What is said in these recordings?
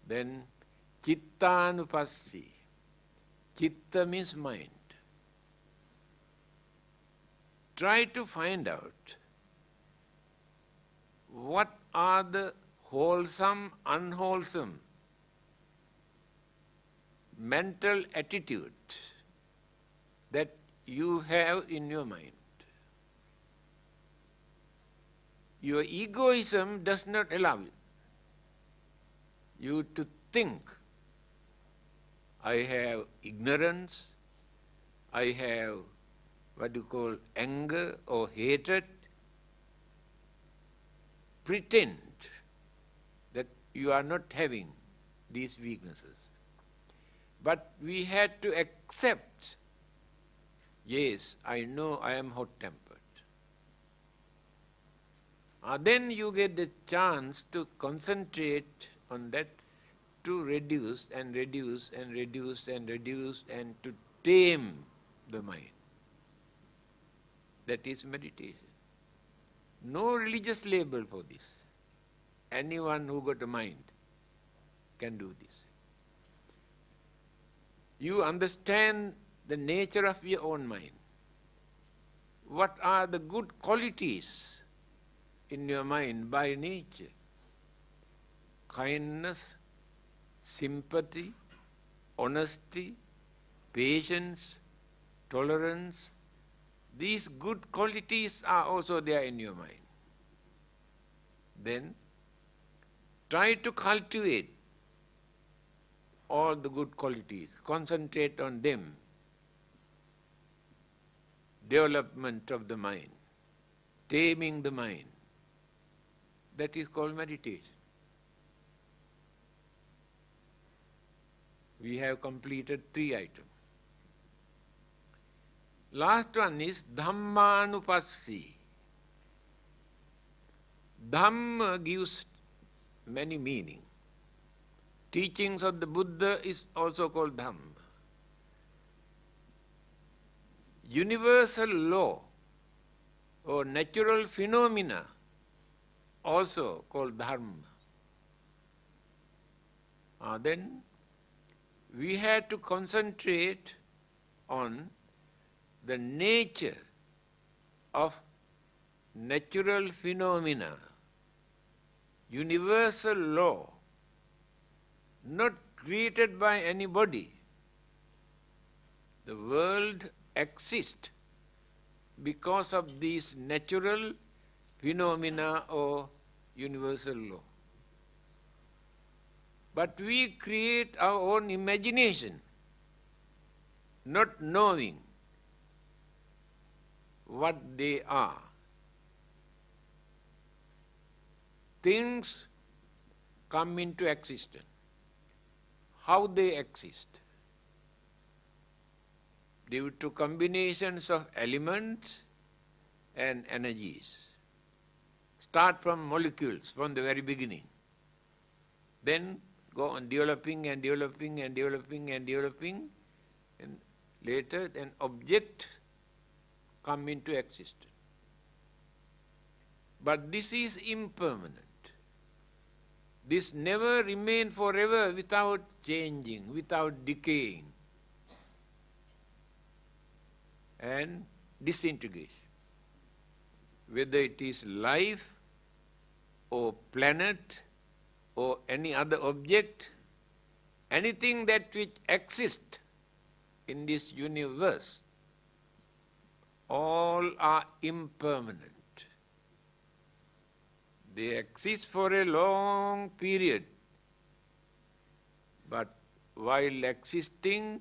Then Chittanupassi. Chitta means mind. Try to find out what are the wholesome, unwholesome mental attitude that you have in your mind. Your egoism does not allow you to think, I have ignorance, I have what you call anger or hatred. Pretend that you are not having these weaknesses. But we had to accept, yes, I know I am hot-tempered. Then you get the chance to concentrate on that, to reduce and reduce and reduce and reduce and to tame the mind. That is meditation. No religious label for this. Anyone who got a mind can do this. You understand the nature of your own mind. What are the good qualities in your mind by nature? Kindness, sympathy, honesty, patience, tolerance. These good qualities are also there in your mind. Then try to cultivate all the good qualities. Concentrate on them. Development of the mind. Taming the mind. That is called meditation. We have completed 3 items. Last one is Dhammanupassi. Dhamma gives many meanings. Teachings of the Buddha is also called Dhamma. Universal law or natural phenomena also called Dharma. Then we had to concentrate on the nature of natural phenomena, universal law, not created by anybody. The world exists because of these natural phenomena or universal law. But we create our own imagination, not knowing what they are. Things come into existence. How they exist? Due to combinations of elements and energies. Start from molecules from the very beginning. Then go on developing and developing and developing and developing, and later an object come into existence. But this is impermanent. This never remains forever without changing, without decaying and disintegration. Whether it is life or planet or any other object, anything that which exists in this universe, all are impermanent. They exist for a long period, but while existing,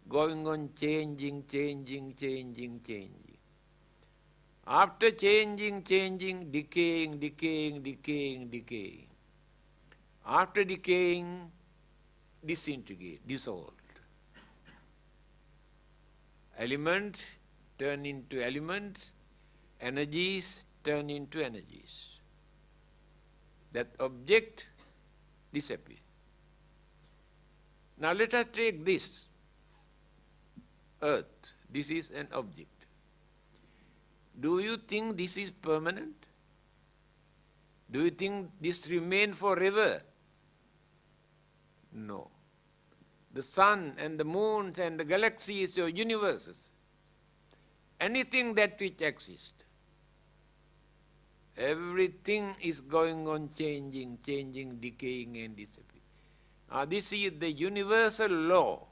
going on changing, changing, changing, changing. After changing, changing, decaying, decaying, decaying, decaying. After decaying, disintegrate, dissolved. Elements turn into elements, energies turn into energies. That object disappears. Now let us take this earth. This is an object. Do you think this is permanent? Do you think this remains forever? No. The sun and the moons and the galaxies or universes, anything that which exists, everything is going on changing, decaying and disappearing. This is the universal law.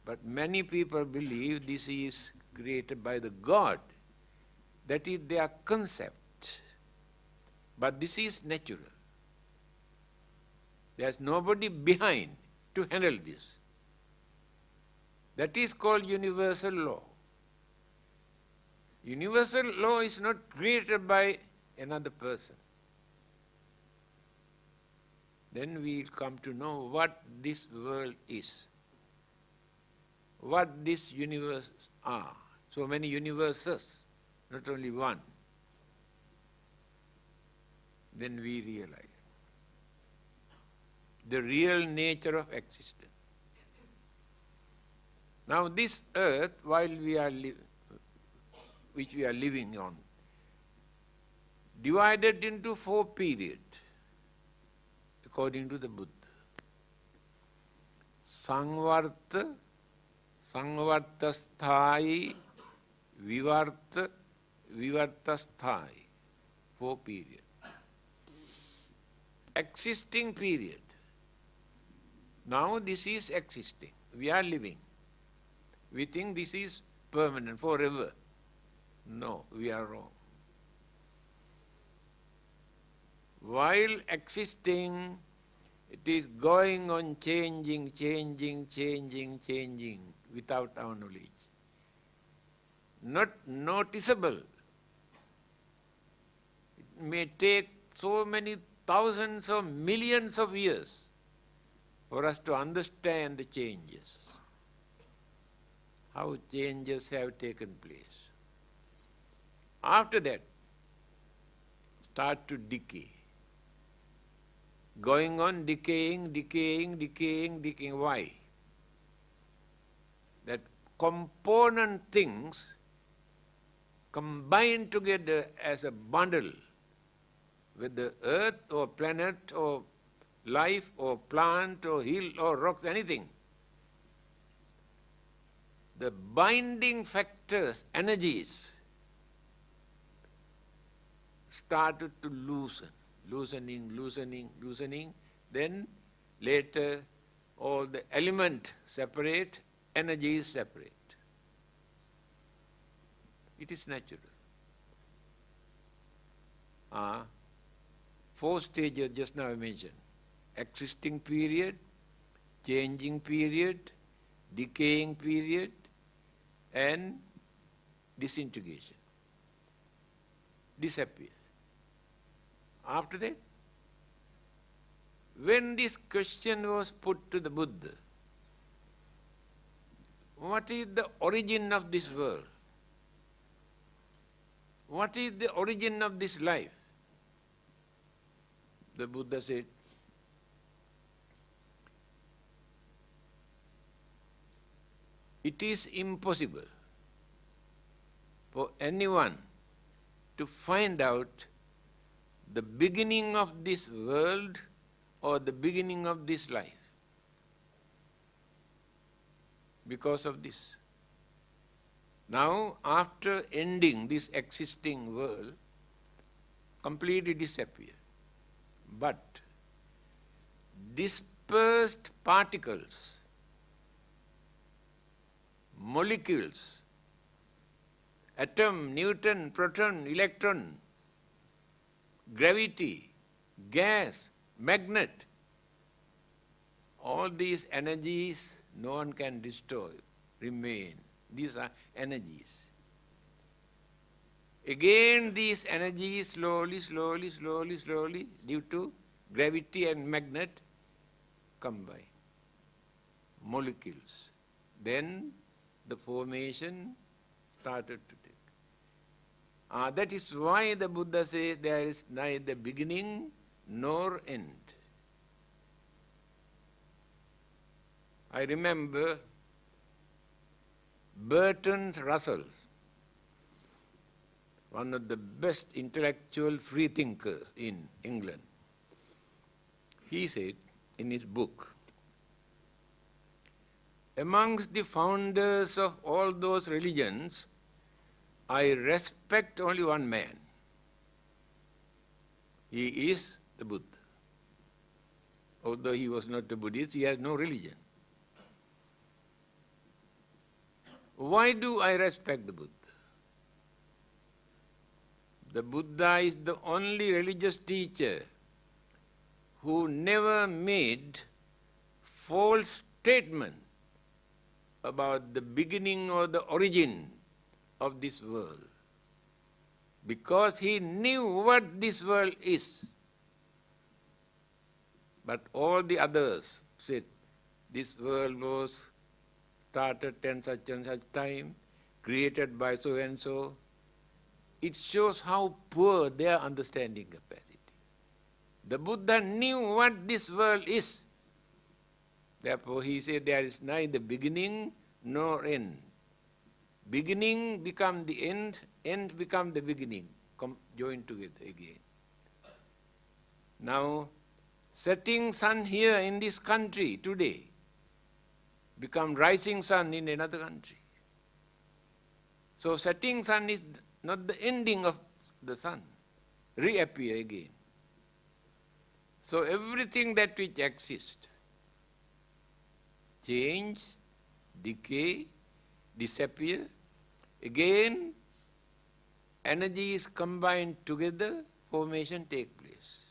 But many people believe this is created by the God. That is their concept. But this is natural. There's nobody behind to handle this. That is called universal law. Universal law is not created by another person. Then we'll come to know what this world is, what this universe are. So many universes, not only one. Then we realize the real nature of existence. Now this earth, while we are which we are living on, divided into 4 periods, according to the Buddha. Sangvarta, Sangvartasthai, Vivarta, Vivartasthai. 4 periods. Existing period. Now this is existing. We are living. We think this is permanent, forever. No, we are wrong. While existing, it is going on changing without our knowledge. Not noticeable. It may take so many thousands or millions of years for us to understand the changes, how changes have taken place. After that, start to decay. Going on decaying. Why? That component things combine together as a bundle with the earth or planet or life or plant or hill or rocks, anything. The binding factors, energies, started to loosening. Then later all the element separate, energy is separate. It is natural. 4 stages just now I mentioned. Existing period, changing period, decaying period, and disintegration. Disappear. After that, when this question was put to the Buddha, what is the origin of this world? What is the origin of this life? The Buddha said, it is impossible for anyone to find out the beginning of this world or the beginning of this life because of this. Now, after ending this existing world, completely disappear. But dispersed particles, molecules, atom, neutron, proton, electron, gravity, gas, magnet, all these energies no one can destroy, remain. These are energies. Again these energies slowly, due to gravity and magnet, combine. Molecules. Then the formation started to take. That is why the Buddha says there is neither beginning nor end. I remember Bertrand Russell, one of the best intellectual free thinkers in England. He said, in his book, amongst the founders of all those religions, I respect only one man. He is the Buddha. Although he was not a Buddhist, he has no religion. Why do I respect the Buddha? The Buddha is the only religious teacher who never made false statement about the beginning or the origin of this world. Because he knew what this world is. But all the others said, this world was started in such and such time, created by so and so. It shows how poor their understanding capacity. The Buddha knew what this world is. Therefore he said there is neither beginning nor end. Beginning become the end become the beginning, joined together again. Now, setting sun here in this country today become rising sun in another country. So setting sun is not the ending of the sun, reappear again. So everything that which exists, change, decay, disappear, again energy is combined together, formation take place.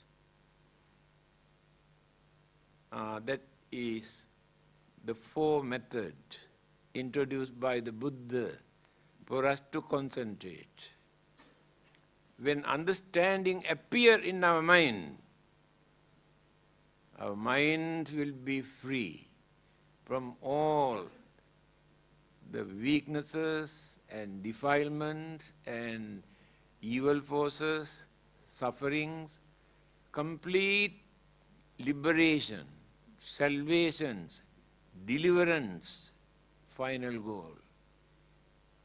That is the four method introduced by the Buddha for us to concentrate. When understanding appear in our mind will be free from all the weaknesses and defilements and evil forces, sufferings, complete liberation, salvations, deliverance, final goal.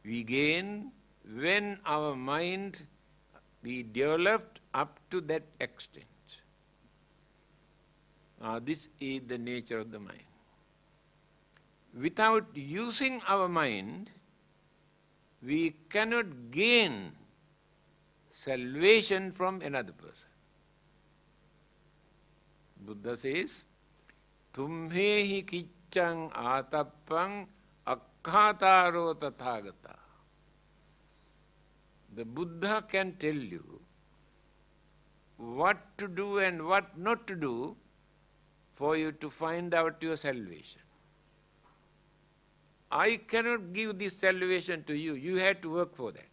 We gain when our mind be developed up to that extent. This is the nature of the mind. Without using our mind, we cannot gain salvation from another person. Buddha says, Tumhehi kiccang atappang akkhataro tathagata. The Buddha can tell you what to do and what not to do for you to find out your salvation. I cannot give this salvation to you. You have to work for that.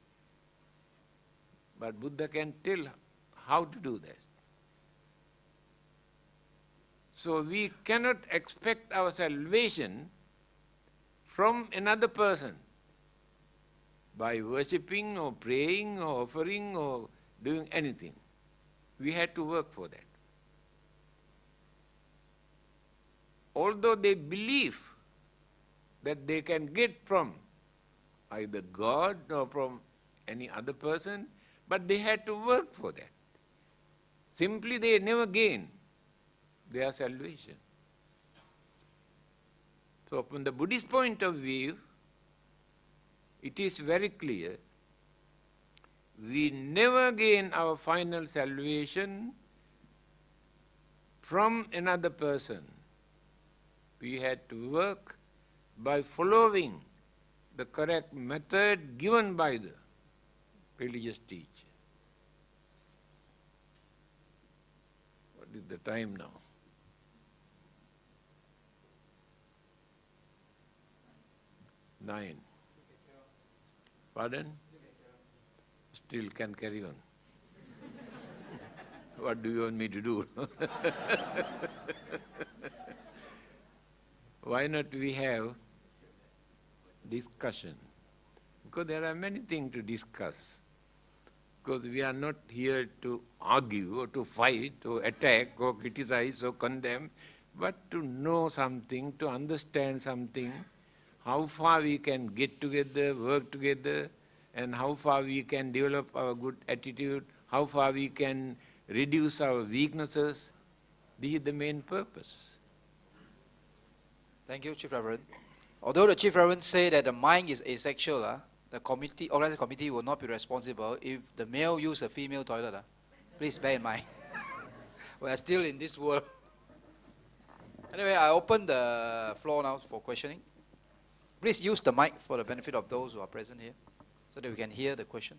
But Buddha can tell how to do that. So we cannot expect our salvation from another person by worshipping or praying or offering or doing anything. We have to work for that. Although they believe that they can get from either God or from any other person, but they had to work for that. Simply they never gain their salvation. So from the Buddhist point of view, it is very clear, we never gain our final salvation from another person. We had to work by following the correct method given by the religious teacher. What is the time now? 9. Pardon? Still can carry on. What do you want me to do? Why not we have discussion? Because there are many things to discuss. Because we are not here to argue or to fight or attack or criticize or condemn, but to know something, to understand something, how far we can get together, work together, and how far we can develop our good attitude, how far we can reduce our weaknesses. This is the main purpose. Thank you, Chief Reverend. Although the Chief Reverend say that the mind is asexual, the organizing committee will not be responsible if the male use a female toilet. Please bear in mind. We are still in this world. Anyway, I open the floor now for questioning. Please use the mic for the benefit of those who are present here, so that we can hear the question.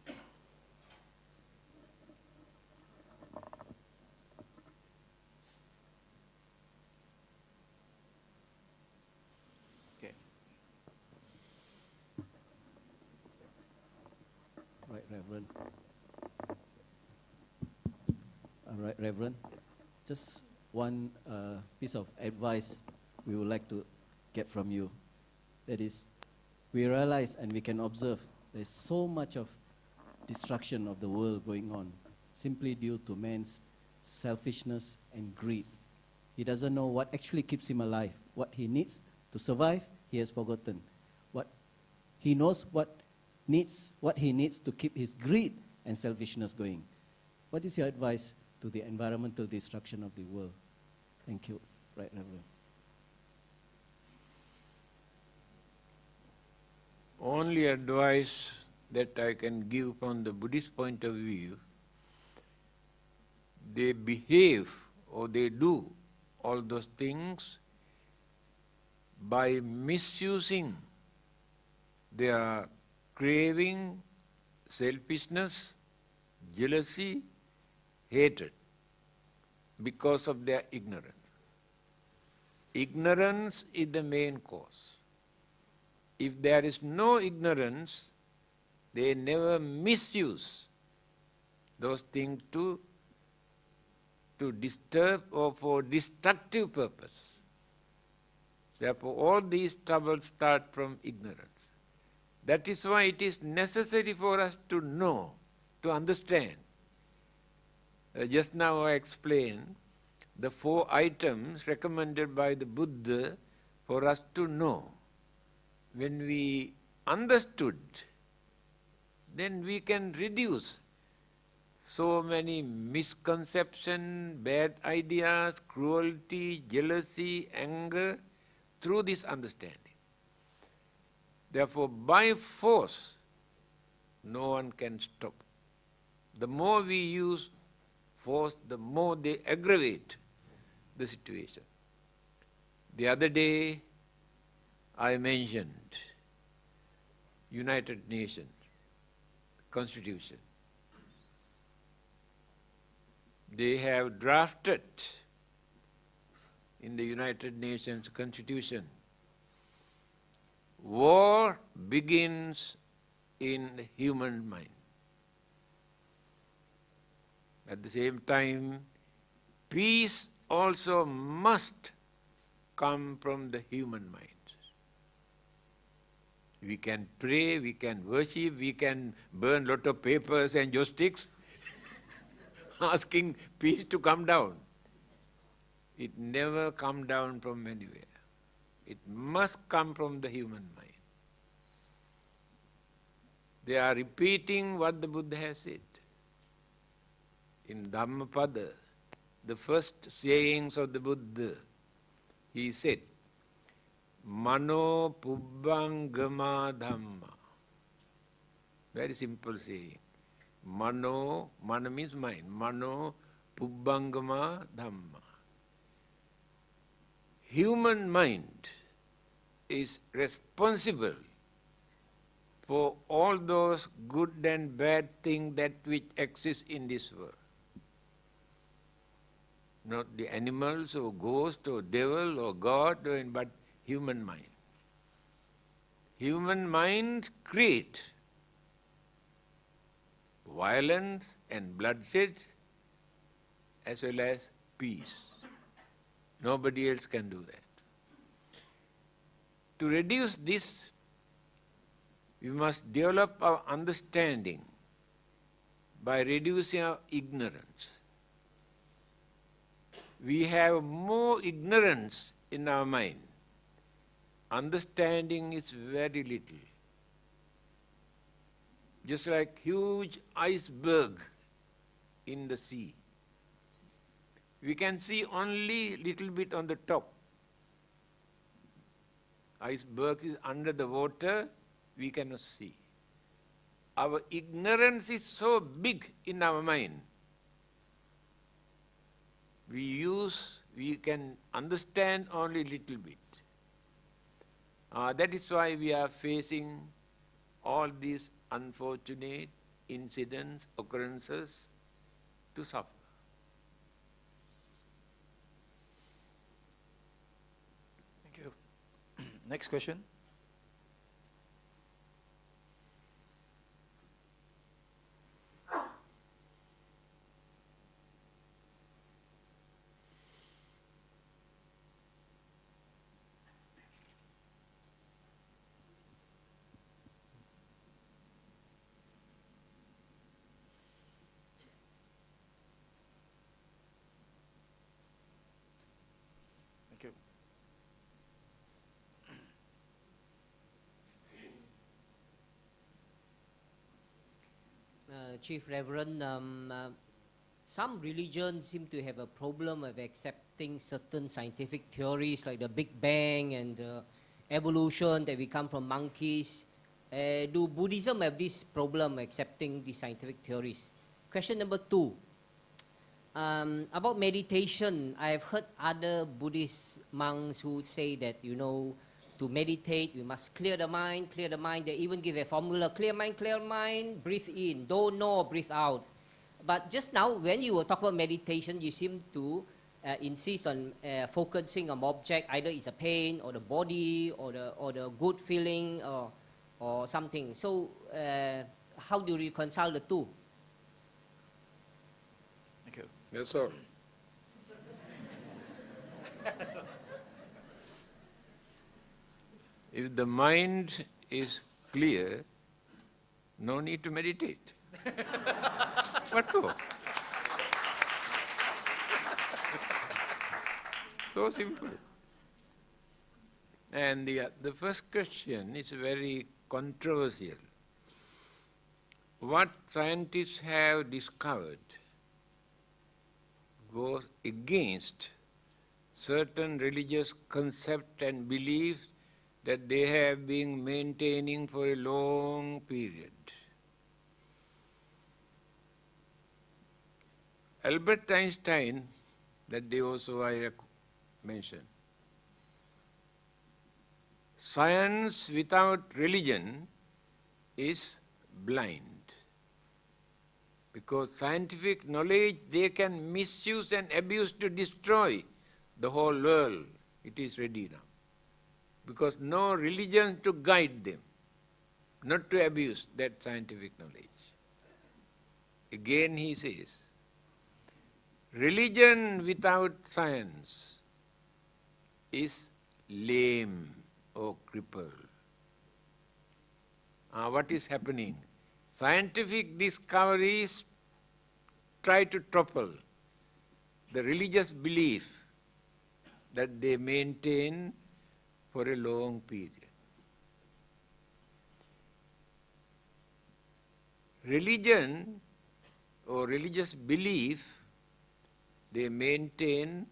Okay. Right, Reverend. Right, Reverend. Just one piece of advice we would like to get from you. That is, we realize and we can observe there's so much of destruction of the world going on simply due to man's selfishness and greed. He doesn't know what actually keeps him alive. What he needs to survive, he has forgotten. What he knows what he needs to keep his greed and selfishness going. What is your advice to the environmental destruction of the world? Thank you. Right, Reverend. Only advice that I can give from the Buddhist point of view, they behave or they do all those things by misusing their craving, selfishness, jealousy, hatred, because of their ignorance. Ignorance is the main cause. If there is no ignorance, they never misuse those things to disturb or for destructive purpose. Therefore, all these troubles start from ignorance. That is why it is necessary for us to know, to understand. Just now I explained the 4 items recommended by the Buddha for us to know. When we understood, then we can reduce so many misconceptions, bad ideas, cruelty, jealousy, anger, through this understanding. Therefore, by force, no one can stop. The more we use force, the more they aggravate the situation. The other day, I mentioned United Nations Constitution. They have drafted in the United Nations Constitution, war begins in the human mind. At the same time, peace also must come from the human mind. We can pray, we can worship, we can burn lot of papers and joysticks asking peace to come down. It never come down from anywhere. It must come from the human mind. They are repeating what the Buddha has said. In Dhammapada, the first sayings of the Buddha, he said, Mano pubbangama dhamma. Very simple saying. Mana means mind. Mano pubbangama dhamma. Human mind is responsible for all those good and bad things that which exist in this world. Not the animals or ghost or devil or God, but human mind. Human mind create violence and bloodshed as well as peace. Nobody else can do that. To reduce this, we must develop our understanding by reducing our ignorance. We have more ignorance in our mind. Understanding is very little. Just like huge iceberg in the sea. We can see only little bit on the top. Iceberg is under the water, we cannot see. Our ignorance is so big in our mind. We can understand only little bit. That is why we are facing all these unfortunate incidents, occurrences to suffer. Thank you. Next question. Thank you. Chief Reverend, some religions seem to have a problem of accepting certain scientific theories like the Big Bang and evolution, that we come from monkeys. Do Buddhism have this problem accepting these scientific theories? Question number 2. About meditation, I've heard other Buddhist monks who say that, to meditate, we must clear the mind. They even give a formula, clear mind, breathe in, don't know, breathe out. But just now, when you were talking about meditation, you seem to insist on focusing on object, either it's a pain or the body or the good feeling or something. So how do you reconcile the two? Thank you. That's all. If the mind is clear, no need to meditate. What for? So simple. And the first question is very controversial. What scientists have discovered goes against certain religious concepts and beliefs that they have been maintaining for a long period. Albert Einstein, that day also I mentioned, science without religion is blind. Because scientific knowledge they can misuse and abuse to destroy the whole world. It is ready now. Because no religion to guide them, not to abuse that scientific knowledge. Again he says, religion without science is lame or crippled. What is happening? Scientific discoveries try to topple the religious belief that they maintain for a long period. Religion or religious belief they maintain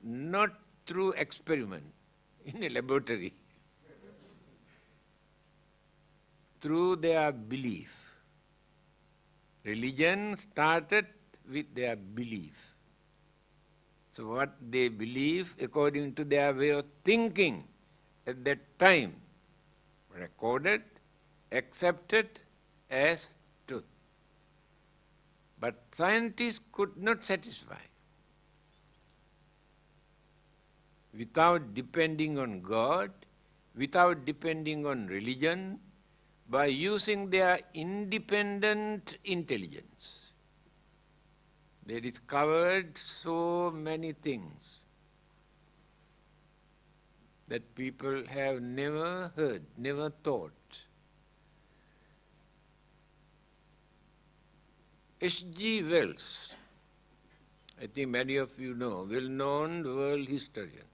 not through experiment in a laboratory, through their belief. Religion started with their belief. So what they believe according to their way of thinking at that time, recorded, accepted as truth. But scientists could not satisfy. Without depending on God, without depending on religion, by using their independent intelligence. They discovered so many things that people have never heard, never thought. H.G. Wells, I think many of you know, well-known world historian.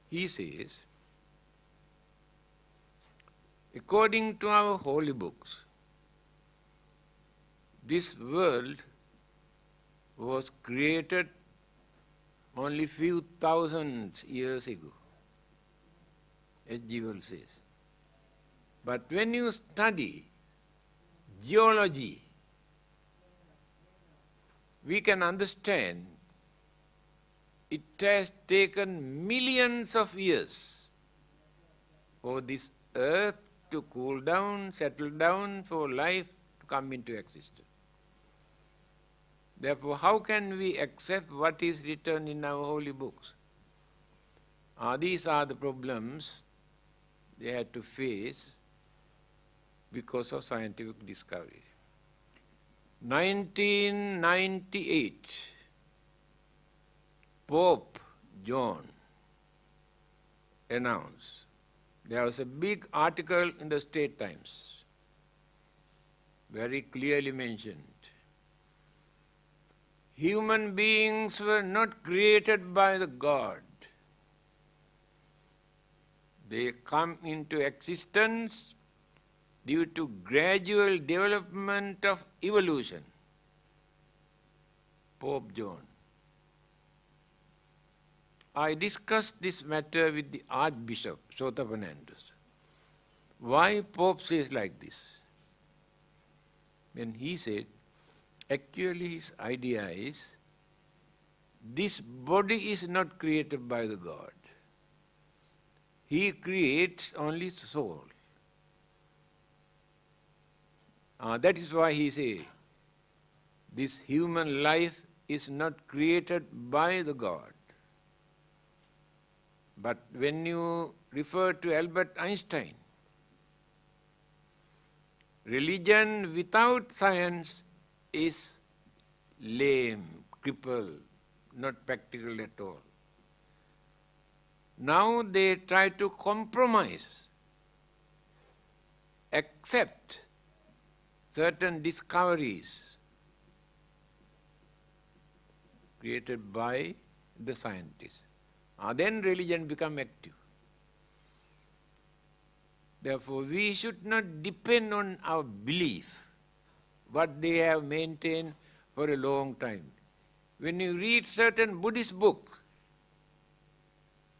He says, according to our holy books, this world was created only few thousand years ago, as Jival says. But when you study geology, we can understand it has taken millions of years for this earth to cool down, settle down, for life to come into existence. Therefore, how can we accept what is written in our holy books? These are the problems they had to face because of scientific discovery. 1998, Pope John announced, there was a big article in the State Times, very clearly mentioned, human beings were not created by the God. They come into existence due to gradual development of evolution. Pope John. I discussed this matter with the Archbishop, Dhammananda. Why Pope says like this? Then he said, actually his idea is, this body is not created by the God. He creates only soul. That is why he says, this human life is not created by the God. But when you refer to Albert Einstein, religion without science is lame, crippled, not practical at all. Now they try to compromise, accept certain discoveries created by the scientists. Then religion becomes active. Therefore, we should not depend on our belief, what they have maintained for a long time. When you read certain Buddhist books,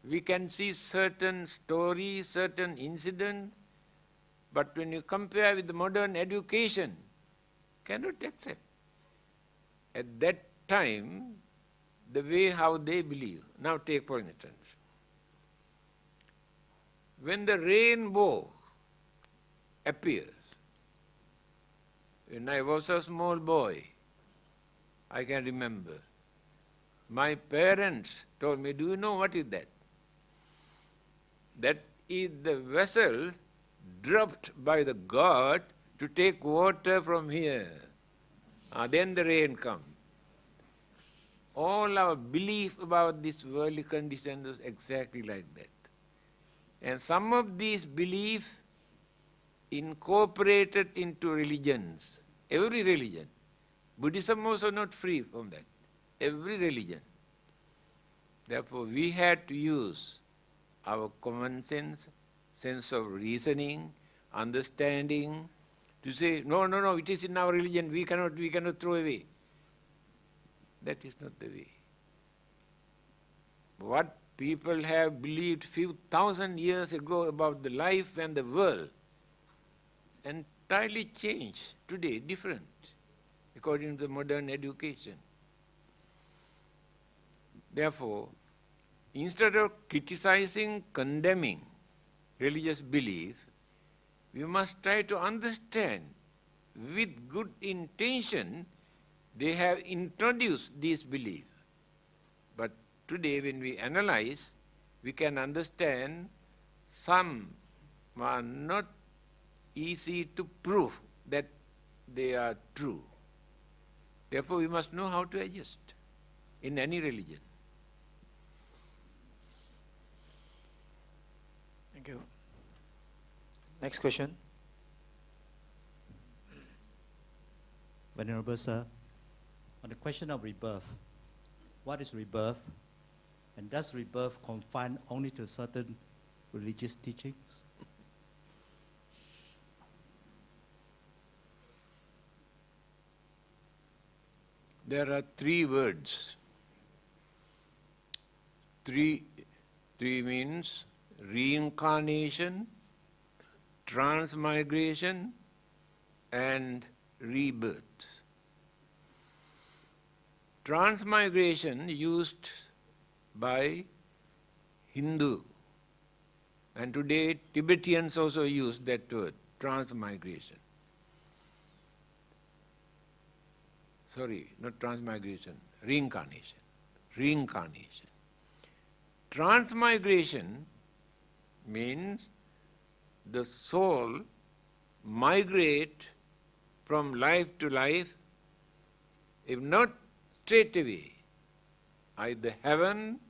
we can see certain stories, certain incidents, but when you compare with the modern education, cannot accept. At that time, the way how they believe. Now take for instance, when the rainbow appears, when I was a small boy, I can remember, my parents told me, do you know what is that? That is the vessel dropped by the God to take water from here. Then the rain comes. All our belief about this worldly condition was exactly like that. And some of these beliefs incorporated into religions, every religion. Buddhism also not free from that, every religion. Therefore, we had to use our common sense of reasoning, understanding, to say, no, it is in our religion, we cannot throw away. That is not the way. What people have believed few thousand years ago about the life and the world, entirely changed today, different, according to the modern education. Therefore, instead of criticizing, condemning religious belief, we must try to understand with good intention they have introduced these beliefs. But today when we analyze, we can understand some are not easy to prove that they are true. Therefore we must know how to adjust in any religion. Thank you. Next question. Venerable Sir, on the question of rebirth, what is rebirth? And does rebirth confine only to certain religious teachings? There are three words. Three means reincarnation, transmigration, and rebirth. Transmigration used by Hindu, and today Tibetans also use that word, transmigration. Sorry, not transmigration, reincarnation. Reincarnation. Transmigration means the soul migrate from life to life, if not straight away, either heaven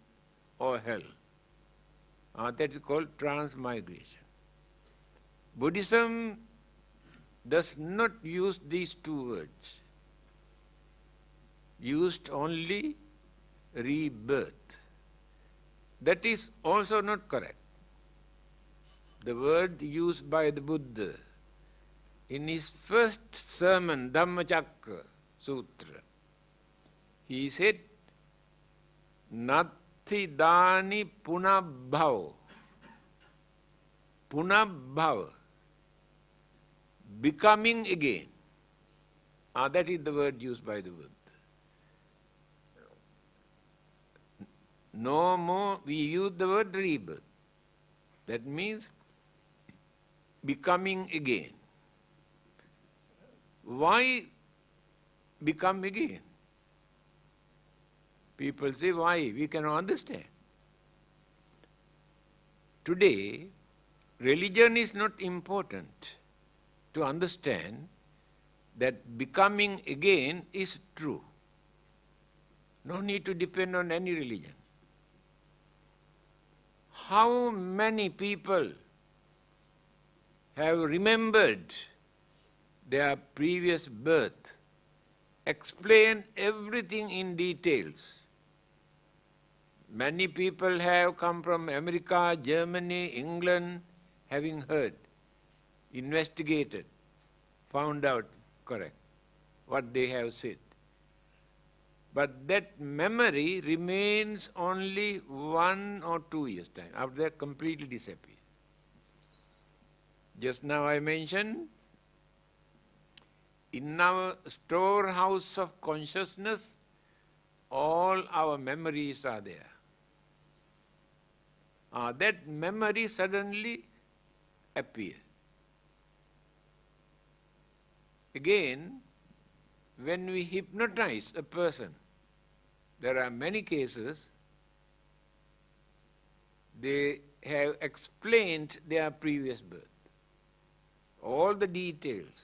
or hell. That is called transmigration. Buddhism does not use these two words. Used only rebirth. That is also not correct. The word used by the Buddha in his first sermon, Dhammacakka Sutra, he said, Natti dani punabhava. Punabhava. Becoming again. That is the word used by the Buddha. No more, we use the word rebirth. That means becoming again. Why become again? People say, why? We cannot understand. Today, religion is not important to understand that becoming again is true. No need to depend on any religion. How many people have remembered their previous birth, explain everything in details? Many people have come from America, Germany, England, having heard, investigated, found out correct what they have said. But that memory remains only 1 or 2 years' time. After that, completely disappears. Just now I mentioned, in our storehouse of consciousness, all our memories are there. That memory suddenly appears. Again, when we hypnotize a person, there are many cases, they have explained their previous birth, all the details,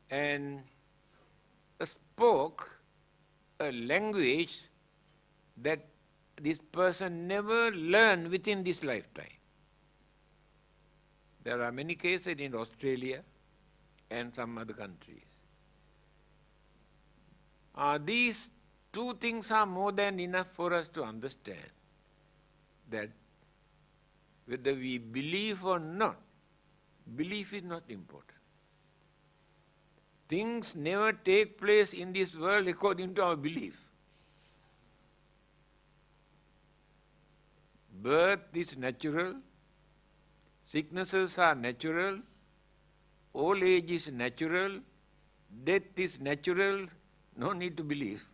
and spoke a language that this person never learned within this lifetime. There are many cases in Australia and some other countries. These two things are more than enough for us to understand that whether we believe or not, belief is not important. Things never take place in this world according to our belief. Birth is natural, sicknesses are natural, old age is natural, death is natural, no need to believe.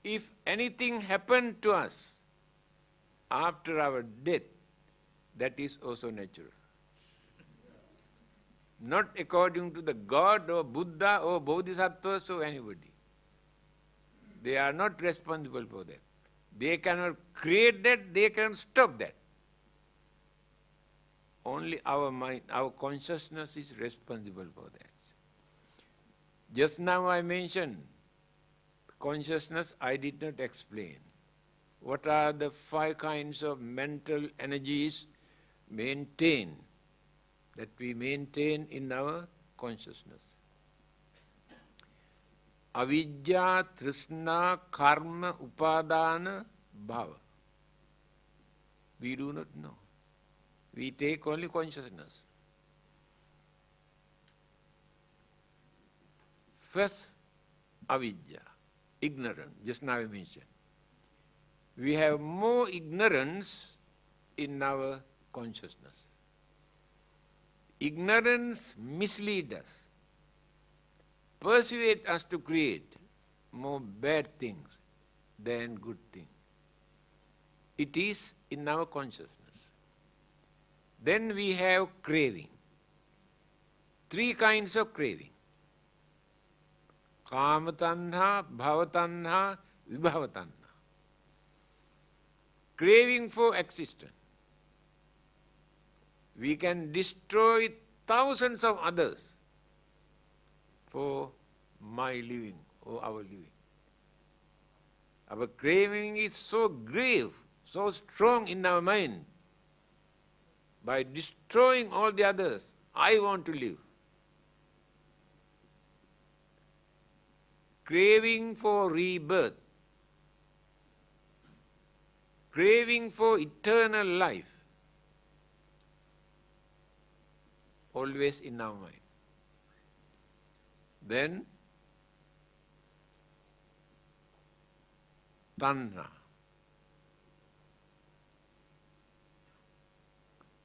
If anything happened to us after our death, that is also natural. Not according to the God or Buddha or Bodhisattvas or anybody. They are not responsible for that. They cannot create that, they cannot stop that. Only our mind, our consciousness is responsible for that. Just now I mentioned consciousness, I did not explain. What are the 5 kinds of mental energies that we maintain in our consciousness? Avidya, Trishna, Karma, Upadana, Bhava. We do not know. We take only consciousness. First, avidya, ignorance, just now I mentioned. We have more ignorance in our consciousness. Ignorance misleads us, persuades us to create more bad things than good things. It is in our consciousness. Then we have craving. 3 kinds of craving. Kama tanha, bhava tanha, vibhava tanha. Craving for existence. We can destroy thousands of others for my living or our living. Our craving is so grave, so strong in our mind. By destroying all the others, I want to live. Craving for rebirth. Craving for eternal life. Always in our mind. Then, tanha,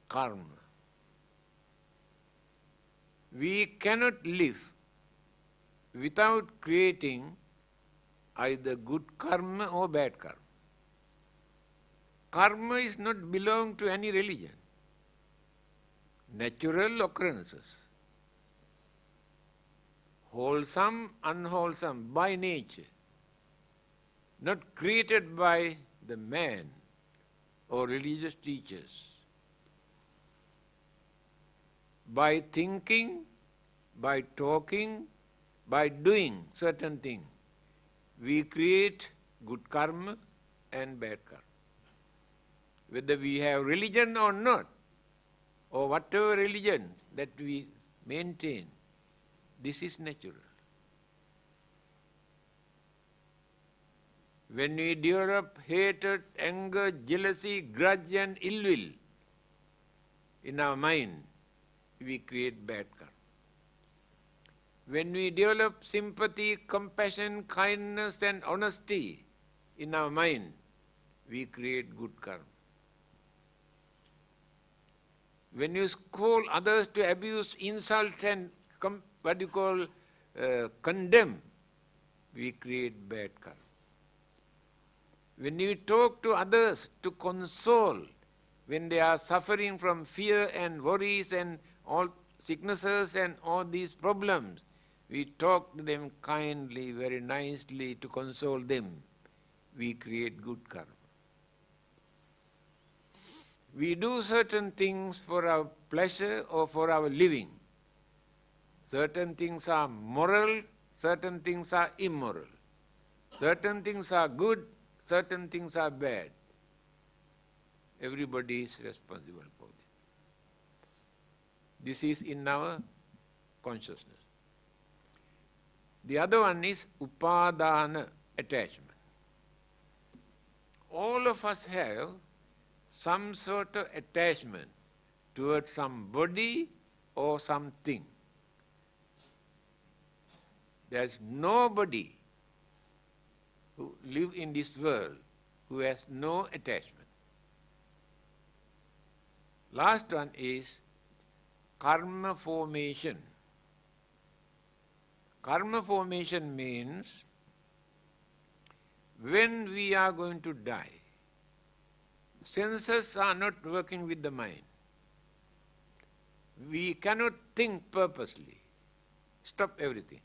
karma. We cannot live without creating either good karma or bad karma. Karma is not belong to any religion. Natural occurrences. Wholesome, unwholesome, by nature. Not created by the man or religious teachers. By thinking, by talking, by doing certain things, we create good karma and bad karma. Whether we have religion or not, or whatever religion that we maintain, this is natural. When we develop hatred, anger, jealousy, grudge and ill will in our mind, we create bad karma. When we develop sympathy, compassion, kindness and honesty in our mind, we create good karma. When you scold others to abuse, insult and condemn, we create bad karma. When you talk to others to console, when they are suffering from fear and worries and all sicknesses and all these problems, we talk to them kindly, very nicely to console them. We create good karma. We do certain things for our pleasure or for our living. Certain things are moral, certain things are immoral. Certain things are good, certain things are bad. Everybody is responsible for it. This is in our consciousness. The other one is upadana, attachment. All of us have some sort of attachment towards somebody or something. There's nobody who lives in this world who has no attachment. Last one is karma formation. Karma formation means when we are going to die, senses are not working with the mind. We cannot think purposely. Stop everything.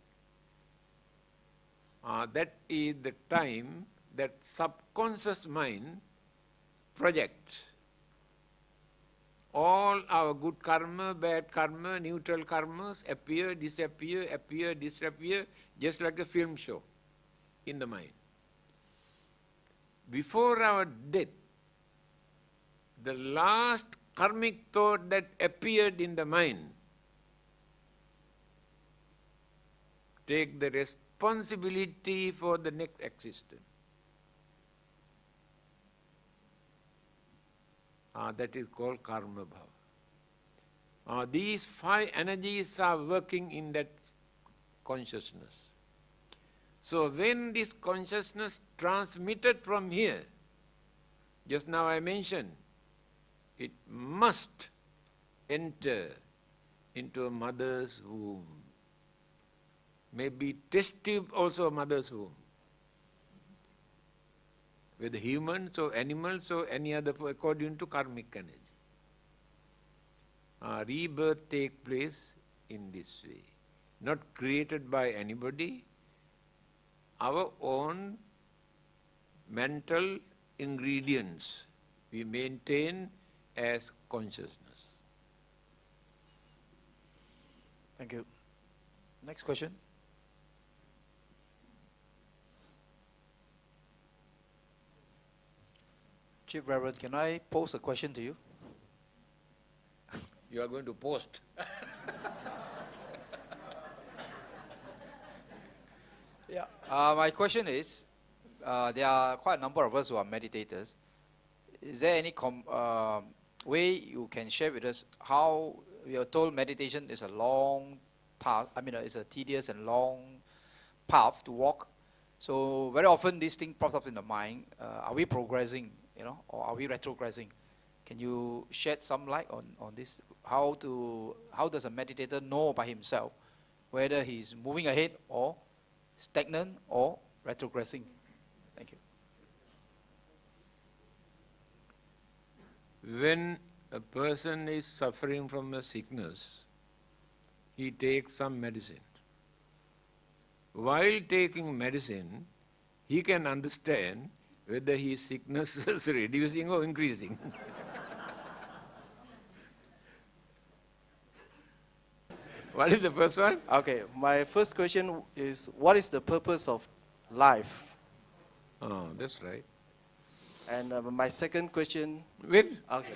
That is the time that subconscious mind projects all our good karma, bad karma, neutral karmas appear, disappear, just like a film show in the mind. Before our death, the last karmic thought that appeared in the mind, take the responsibility for the next existence. That is called karma bhava. These 5 energies are working in that consciousness. So when this consciousness transmitted from here, just now I mentioned, it must enter into a mother's womb. Maybe test tube also a mother's womb. Whether humans or animals or any other, according to karmic energy. Rebirth takes place in this way. Not created by anybody, our own mental ingredients we maintain as consciousness. Thank you. Next question. Chief Reverend, can I pose a question to you? You are going to post. Yeah. My question is, there are quite a number of us who are meditators. Is there any way you can share with us how we are told meditation is a long task, it's a tedious and long path to walk. So very often this thing pops up in the mind. Are we progressing, or are we retrogressing? Can you shed some light on this? How does a meditator know by himself whether he's moving ahead or stagnant or retrogressing? Thank you. When a person is suffering from a sickness, he takes some medicine. While taking medicine, he can understand whether his sickness is reducing or increasing. What is the first one? Okay, my first question is, what is the purpose of life? Oh, that's right. And my second question... Wait. Okay.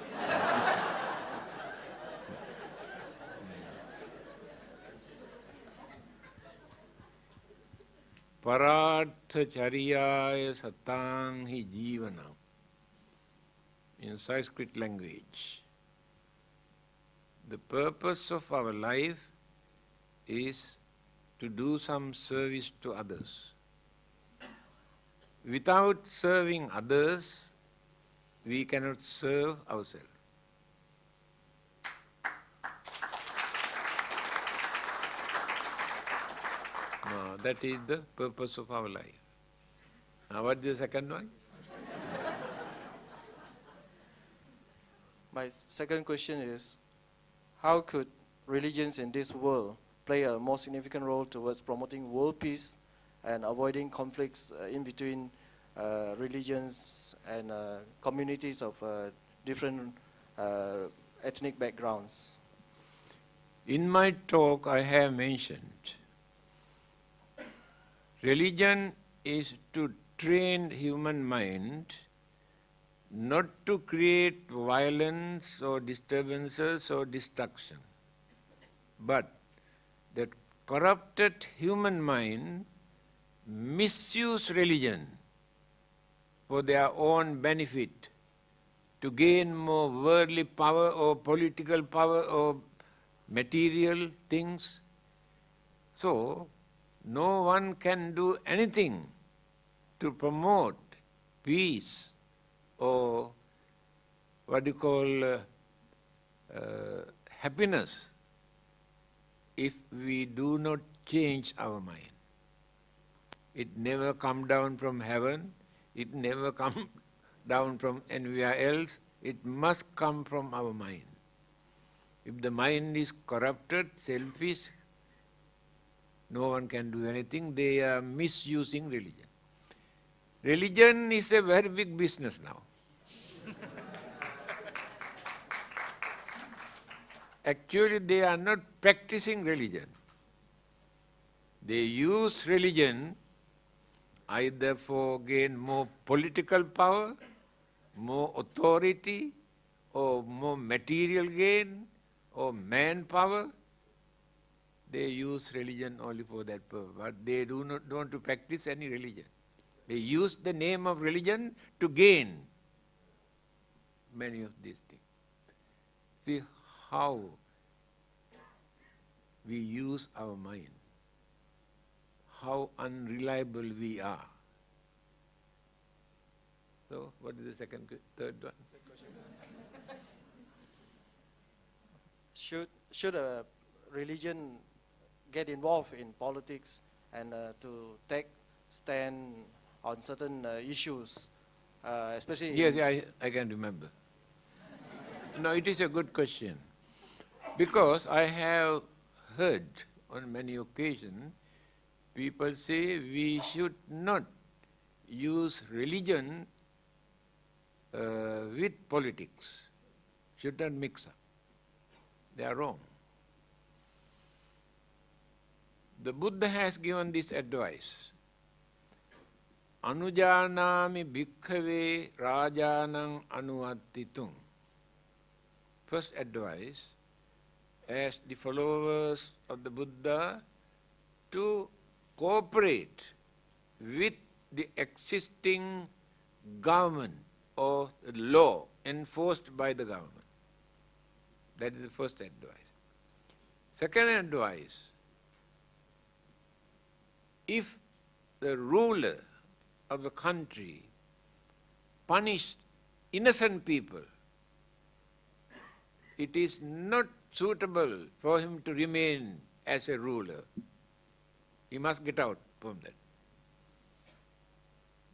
Paratha chariyaya satang hi jivanam. In Sanskrit language, the purpose of our life is to do some service to others. Without serving others, we cannot serve ourselves. No, that is the purpose of our life. Now, what is the second one? My second question is, how could religions in this world play a more significant role towards promoting world peace and avoiding conflicts in between religions and communities of different ethnic backgrounds? In my talk, I have mentioned religion is to train human mind not to create violence or disturbances or destruction, but that corrupted human mind misuse religion for their own benefit, to gain more worldly power or political power or material things. So, no one can do anything to promote peace or what you call happiness if we do not change our mind. It never come down from heaven, it never come down from anywhere else, it must come from our mind. If the mind is corrupted, selfish, no one can do anything, they are misusing religion. Religion is a very big business now. Actually, they are not practicing religion. They use religion either for gain more political power, more authority, or more material gain, or manpower. They use religion only for that purpose, but they do not want to practice any religion. They use the name of religion to gain many of these things. See how we use our mind, how unreliable we are. So, what is the third one? Should a religion get involved in politics and to take stand on certain issues, especially Yes, I can remember. No, it is a good question. Because I have heard on many occasions people say we should not use religion with politics, should not mix up. They are wrong. The Buddha has given this advice. Anujanami bhikkhave rajanang anuvattitum. First advice, as the followers of the Buddha, to cooperate with the existing government or law enforced by the government. That is the first advice. Second advice, if the ruler of the country punished innocent people, it is not suitable for him to remain as a ruler. He must get out from that.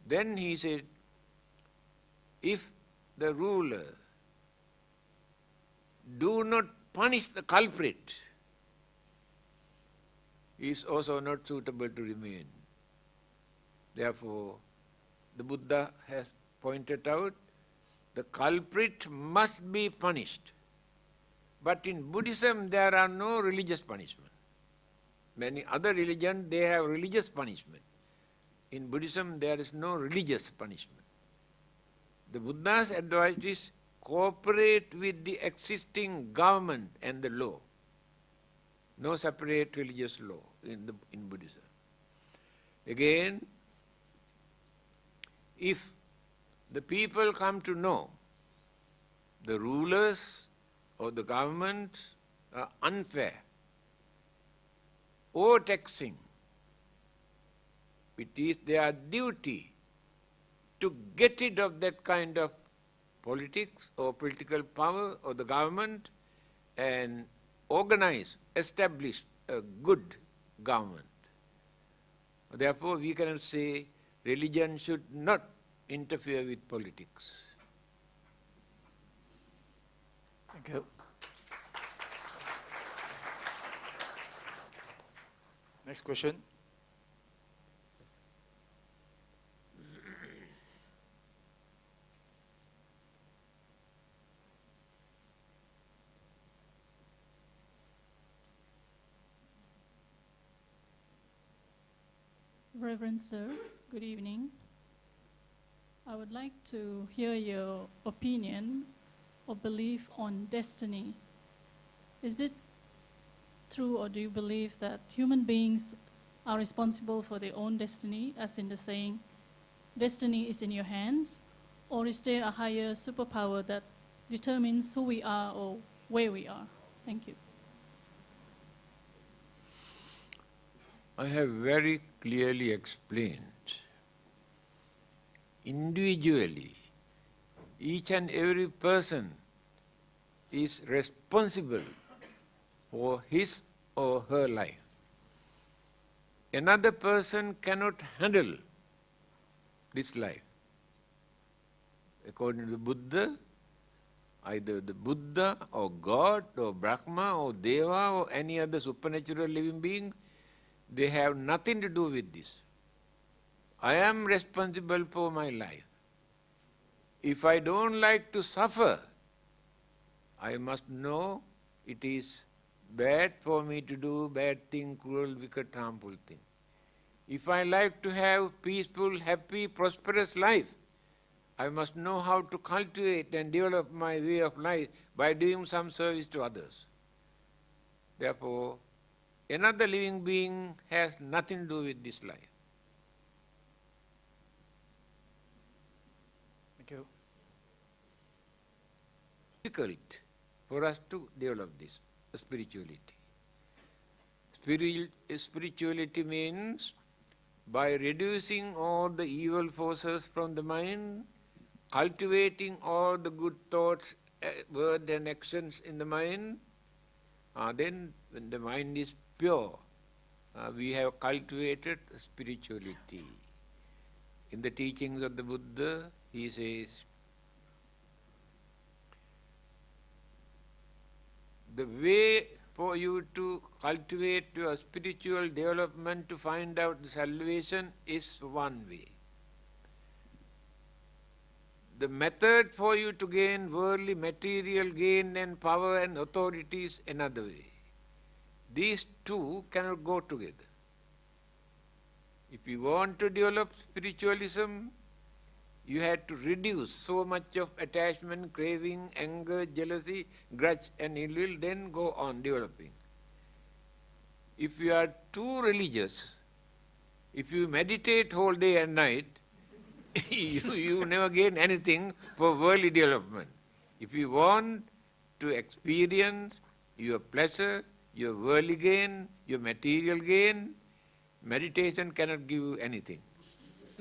Then he said, if the ruler do not punish the culprit, he is also not suitable to remain. Therefore, the Buddha has pointed out the culprit must be punished. But in Buddhism, there are no religious punishment. Many other religions, they have religious punishment. In Buddhism, there is no religious punishment. The Buddha's advice is cooperate with the existing government and the law. No separate religious law in Buddhism. Again, if the people come to know the rulers or the government are unfair, overtaxing, it is their duty to get rid of that kind of politics or political power or the government and organize, establish a good government. Therefore, we cannot say religion should not interfere with politics. Thank you. Next question. Reverend Sir, good evening. I would like to hear your opinion or belief on destiny. Is it true, or do you believe that human beings are responsible for their own destiny, as in the saying, destiny is in your hands, or is there a higher superpower that determines who we are or where we are? Thank you. I have very clearly explained. Individually, each and every person is responsible for his or her life. Another person cannot handle this life. According to the Buddha, either the Buddha or God or Brahma or Deva or any other supernatural living being, they have nothing to do with this. I am responsible for my life. If I don't like to suffer, I must know it is bad for me to do bad thing, cruel, wicked, harmful thing. If I like to have peaceful, happy, prosperous life, I must know how to cultivate and develop my way of life by doing some service to others. Therefore, another living being has nothing to do with this life. Thank you. Difficult for us to develop this spirituality. Spirituality means by reducing all the evil forces from the mind, cultivating all the good thoughts, words and actions in the mind, then when the mind is pure, we have cultivated spirituality. In the teachings of the Buddha, he says, the way for you to cultivate your spiritual development to find out the salvation is one way. The method for you to gain worldly material gain and power and authority is another way. These two cannot go together. If you want to develop spiritualism, you had to reduce so much of attachment, craving, anger, jealousy, grudge and ill will, then go on developing. If you are too religious, if you meditate whole day and night, you never gain anything for worldly development. If you want to experience your pleasure, your worldly gain, your material gain, meditation cannot give you anything.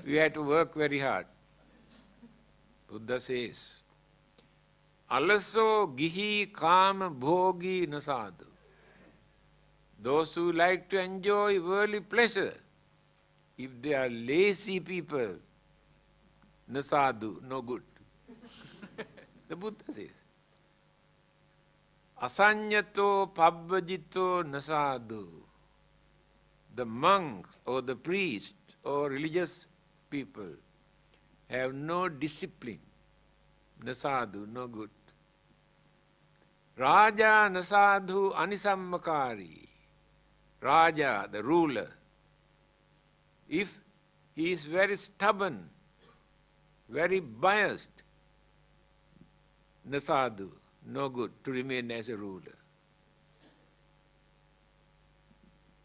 You have to work very hard. Buddha says, Alaso gihi kama bhogi nasadu. Those who like to enjoy worldly pleasure, if they are lazy people, nasadu, no good. The Buddha says, Asanyato pabbajito nasadu. The monks or the priest or religious people have no discipline. Nasadu, no good. Raja nasadu anisammakari. Raja, the ruler, if he is very stubborn, very biased, nasadu, no good to remain as a ruler.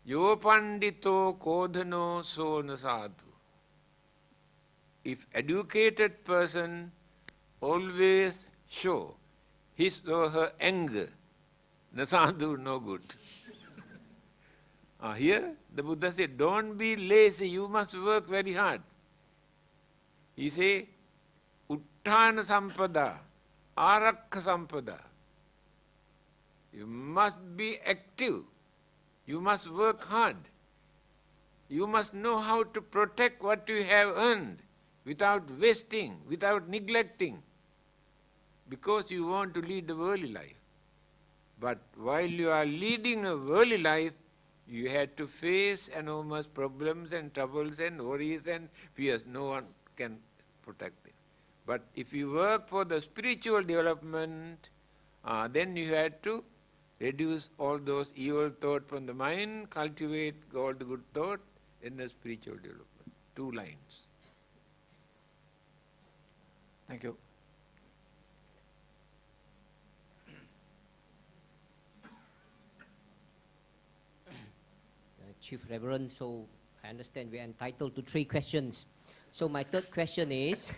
Yo pandito kodhano so nasadu. If educated person always show his or her anger, nasadu, no good. Here the Buddha said, don't be lazy, you must work very hard. He say, Utthana sampada, arakha sampada. You must be active. You must work hard. You must know how to protect what you have earned without wasting, without neglecting, because you want to lead a worldly life. But while you are leading a worldly life, you had to face enormous problems and troubles and worries and fears. No one can protect it. But if you work for the spiritual development, then you had to reduce all those evil thoughts from the mind, cultivate all the good thought in the spiritual development. 2 lines. Thank you. Chief Reverend, so I understand we are entitled to 3 questions. So my third question is,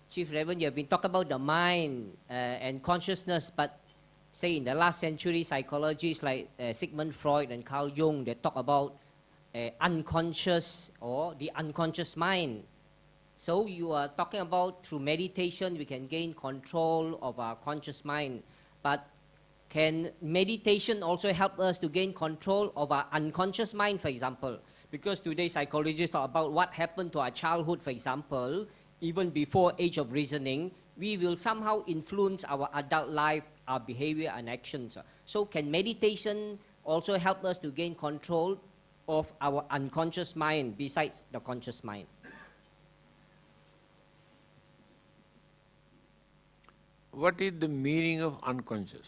Chief Reverend, you have been talking about the mind and consciousness, but say in the last century, psychologists like Sigmund Freud and Carl Jung, they talk about unconscious or the unconscious mind. So you are talking about through meditation, we can gain control of our conscious mind. But can meditation also help us to gain control of our unconscious mind, for example? Because today psychologists talk about what happened to our childhood, for example, even before age of reasoning, we will somehow influence our adult life, our behavior and actions. So can meditation also help us to gain control of our unconscious mind besides the conscious mind? What is the meaning of unconscious?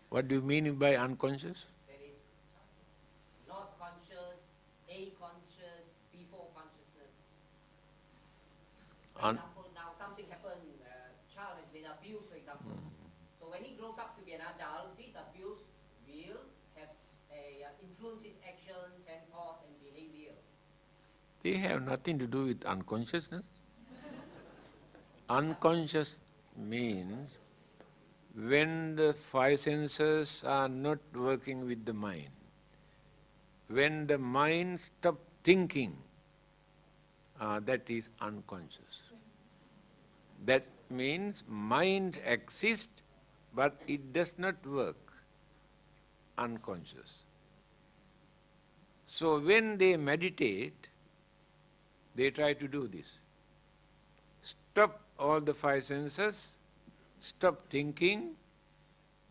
What do you mean by unconscious? There is not conscious, a-conscious, before consciousness. For example, now something happened, child has been abused, for example. So when he grows up to be an adult, this abuse will have influence his actions and thoughts and behavior. They have nothing to do with unconsciousness. Unconscious means when the five senses are not working with the mind, when the mind stops thinking, that is unconscious. That means mind exists, but it does not work, unconscious. So when they meditate, they try to do this. Stop all the five senses, stop thinking,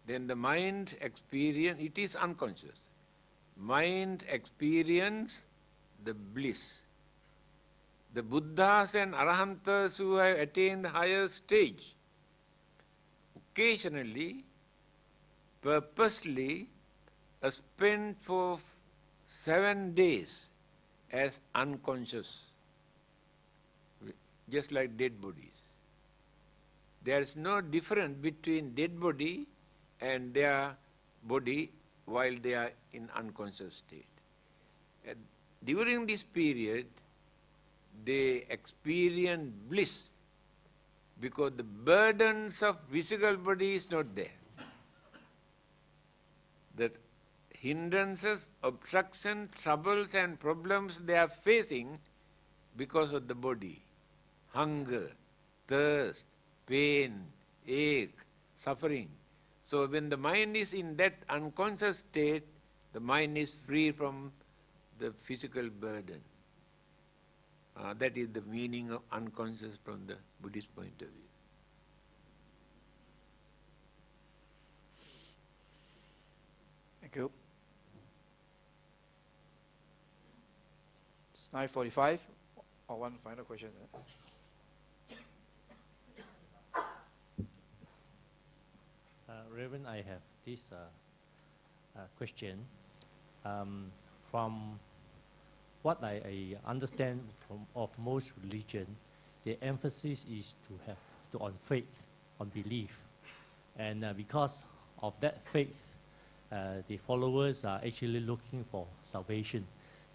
then the mind experience, it is unconscious. Mind experience the bliss. The Buddhas and Arahantas who have attained the higher stage, occasionally, purposely, spend for 7 days as unconscious, just like dead bodies. There is no difference between dead body and their body while they are in unconscious state. And during this period, they experience bliss because the burdens of physical body is not there. The hindrances, obstructions, troubles and problems they are facing because of the body. Hunger, thirst, pain, ache, suffering. So when the mind is in that unconscious state, the mind is free from the physical burden. That is the meaning of unconscious from the Buddhist point of view. Thank you. It's 9:45. Or one final question. Reverend, I have this question. From what I understand of most religion, the emphasis is on faith, on belief. And because of that faith, the followers are actually looking for salvation.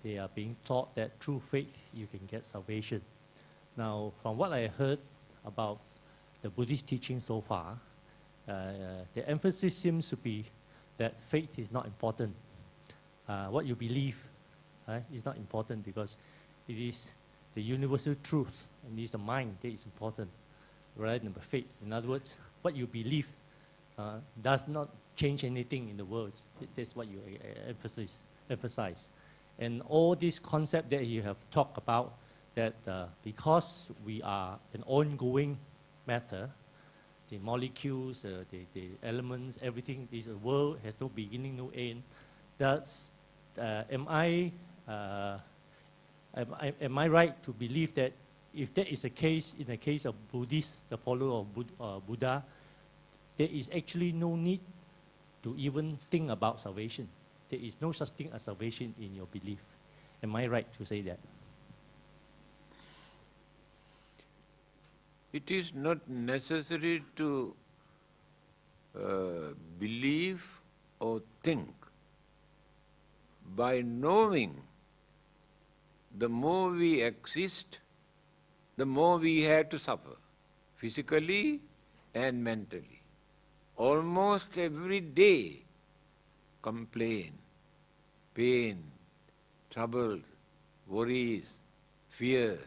They are being taught that through faith you can get salvation. Now, from what I heard about the Buddhist teaching so far, the emphasis seems to be that faith is not important. What you believe is not important because it is the universal truth and it is the mind that is important rather than the faith. In other words, what you believe does not change anything in the world. That's what you emphasize. And all this concept that you have talked about, that because we are an ongoing matter, the molecules, the elements, everything, this world has no beginning, no end. Am I right to believe that if that is the case, in the case of Buddhists, the follower of Buddha, there is actually no need to even think about salvation? There is no such thing as salvation in your belief. Am I right to say that? It is not necessary to believe or think. By knowing, the more we exist, the more we have to suffer, physically and mentally. Almost every day, complain, pain, troubles, worries, fear,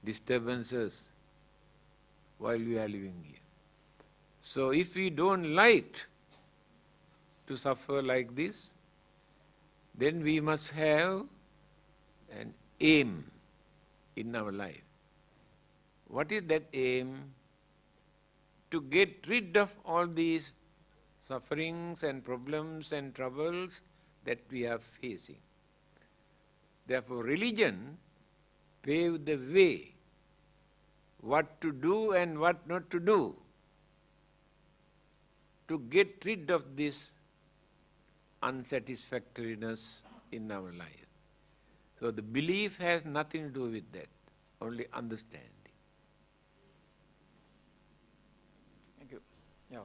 disturbances, while we are living here. So if we don't like to suffer like this, then we must have an aim in our life. What is that aim? To get rid of all these sufferings and problems and troubles that we are facing. Therefore, religion paved the way what to do and what not to do to get rid of this unsatisfactoriness in our life. So the belief has nothing to do with that, only understanding. Thank you. Yeah.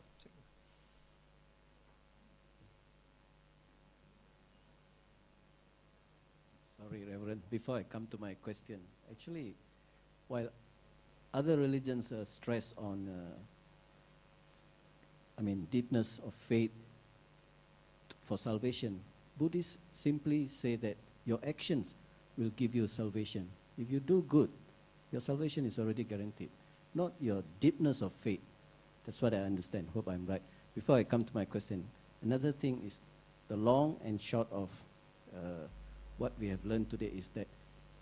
Sorry, Reverend, before I come to my question, actually, while other religions stress on deepness of faith for salvation. Buddhists simply say that your actions will give you salvation. If you do good, your salvation is already guaranteed, not your deepness of faith. That's what I understand. Hope I'm right. Before I come to my question, another thing is the long and short of what we have learned today is that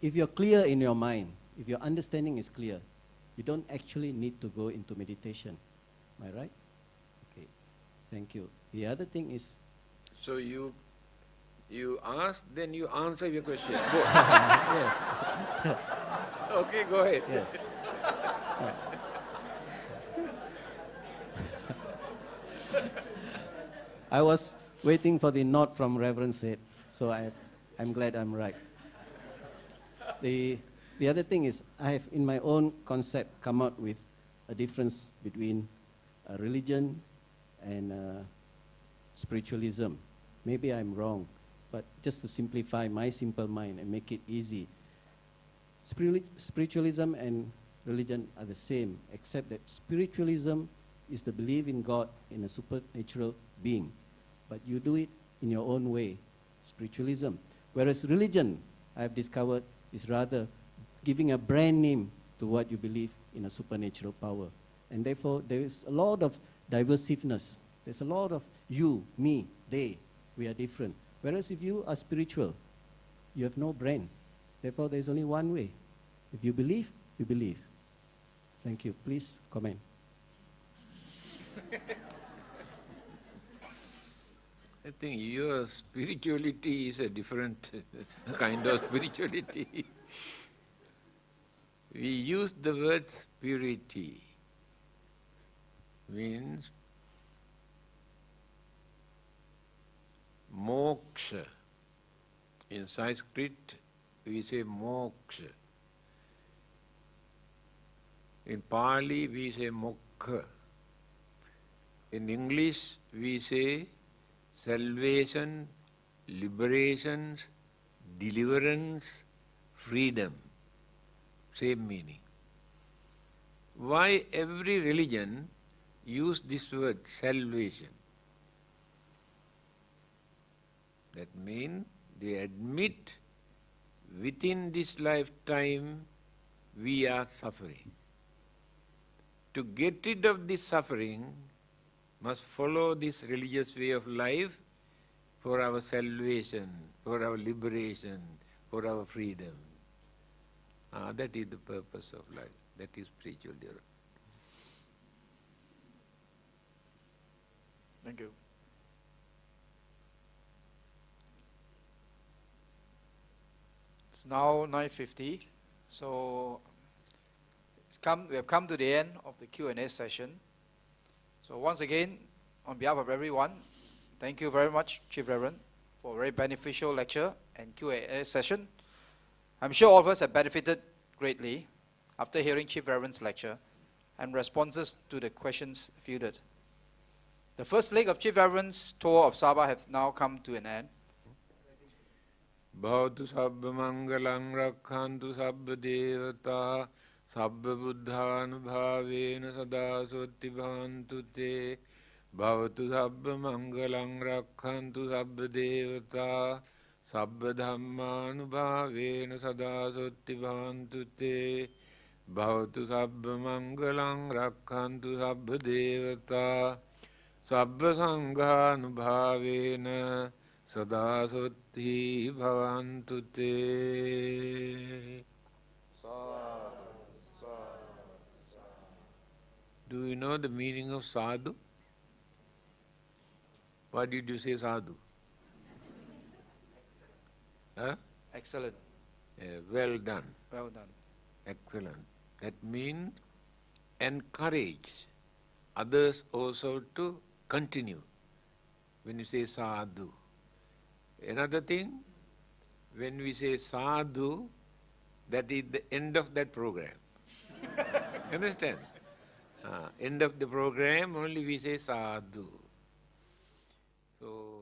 if you're clear in your mind, if your understanding is clear, you don't actually need to go into meditation. Am I right? Okay. Thank you. The other thing is... So you ask, then you answer your question. Go. Yes. Okay, go ahead. Yes. I was waiting for the nod from Reverend Said, so I'm glad I'm right. The other thing is, I have in my own concept come out with a difference between religion and spiritualism. Maybe I'm wrong, but just to simplify my simple mind and make it easy, spiritualism and religion are the same, except that spiritualism is the belief in God, in a supernatural being. But you do it in your own way, spiritualism. Whereas religion, I have discovered, is rather giving a brand name to what you believe in a supernatural power. And therefore, there is a lot of diversiveness. There's a lot of you, me, they. We are different. Whereas if you are spiritual, you have no brand. Therefore, there's only one way. If you believe, you believe. Thank you. Please comment. I think your spirituality is a different kind of spirituality. We use the word spiriti, means moksha. In Sanskrit, we say moksha. In Pali, we say mokha. In English, we say salvation, liberation, deliverance, freedom. Same meaning. Why every religion use this word, salvation? That means they admit within this lifetime we are suffering. To get rid of this suffering, must follow this religious way of life for our salvation, for our liberation, for our freedom. That is the purpose of life. That is spiritual development. Thank you. It's now 9:50, so we have come to the end of the Q&A session. So once again, on behalf of everyone, thank you very much, Chief Reverend, for a very beneficial lecture and Q&A session. I'm sure all of us have benefited greatly after hearing Chief Reverend's lecture and responses to the questions fielded. The first leg of Chief Reverend's tour of Sabah has now come to an end. Bhavatu sabba mangalang rakhantu sabba devata sabba buddhanubhavena sada sotti bhantu te. Bhavatu sabba mangalang rakhantu sabba devata sabba dhammanubhavena sada sotti bhantu te. Bhavatu sabba mangalang rakhantu sabba devata sabba sanghanubhavena sada sotti bhavantu te. Do you know the meaning of sadhu? Why did you say sadhu? Huh? Excellent. Well done. Well done. Excellent. That means encourage others also to continue when you say sadhu. Another thing, when we say sadhu, that is the end of that program. Understand? End of the program, only we say sadhu. So